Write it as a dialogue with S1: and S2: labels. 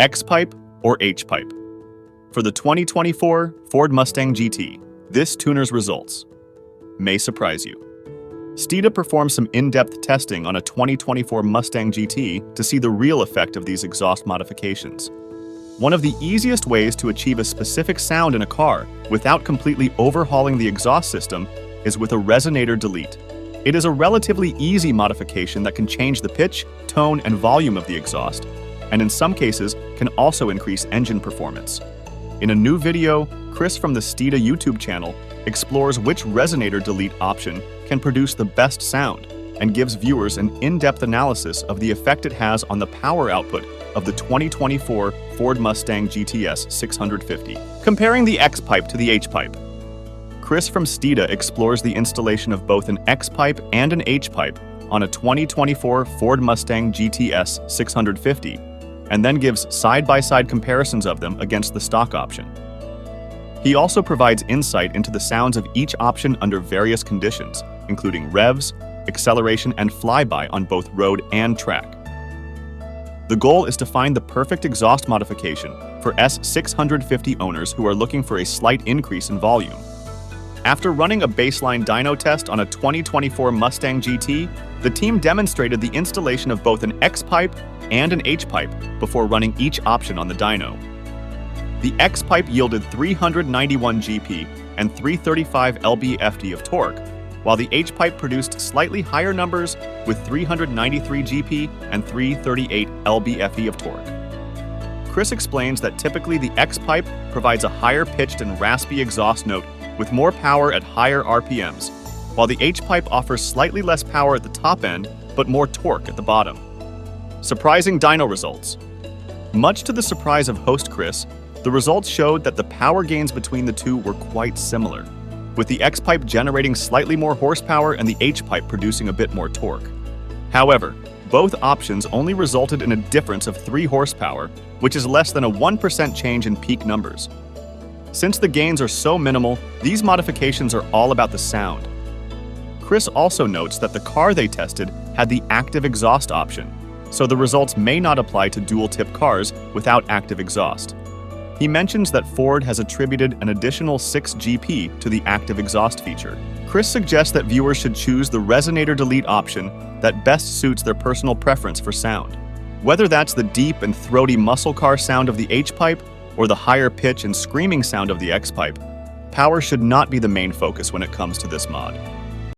S1: X-pipe or H-pipe. For the 2024 Ford Mustang GT, this tuner's results may surprise you. Steeda performed some in-depth testing on a 2024 Mustang GT to see the real effect of these exhaust modifications. One of the easiest ways to achieve a specific sound in a car without completely overhauling the exhaust system is with a resonator delete. It is a relatively easy modification that can change the pitch, tone, and volume of the exhaust, and in some cases can also increase engine performance. In a new video, Chris from the Steeda YouTube channel explores which resonator delete option can produce the best sound and gives viewers an in-depth analysis of the effect it has on the power output of the 2024 Ford Mustang GTS 650. Comparing the X-pipe to the H-pipe, Chris from Steeda explores the installation of both an X-pipe and an H-pipe on a 2024 Ford Mustang GTS 650, and then gives side-by-side comparisons of them against the stock option. He also provides insight into the sounds of each option under various conditions, including revs, acceleration, and flyby on both road and track. The goal is to find the perfect exhaust modification for S650 owners who are looking for a slight increase in volume. After running a baseline dyno test on a 2024 Mustang GT, the team demonstrated the installation of both an X-pipe and an H-pipe before running each option on the dyno. The X-pipe yielded 391 GP and 335 lb-ft of torque, while the H-pipe produced slightly higher numbers with 393 GP and 338 lb-ft of torque. Chris explains that typically the X-pipe provides a higher pitched and raspy exhaust note with more power at higher RPMs, while the H-pipe offers slightly less power at the top end but more torque at the bottom. Surprising dyno results. Much to the surprise of host Chris, the results showed that the power gains between the two were quite similar, with the X-pipe generating slightly more horsepower and the H-pipe producing a bit more torque. However, both options only resulted in a difference of 3 horsepower, which is less than a 1% change in peak numbers. Since the gains are so minimal, these modifications are all about the sound. Chris also notes that the car they tested had the active exhaust option, so the results may not apply to dual-tip cars without active exhaust. He mentions that Ford has attributed an additional 6 GP to the active exhaust feature. Chris suggests that viewers should choose the resonator delete option that best suits their personal preference for sound. Whether that's the deep and throaty muscle car sound of the H-pipe or the higher pitch and screaming sound of the X-pipe, power should not be the main focus when it comes to this mod.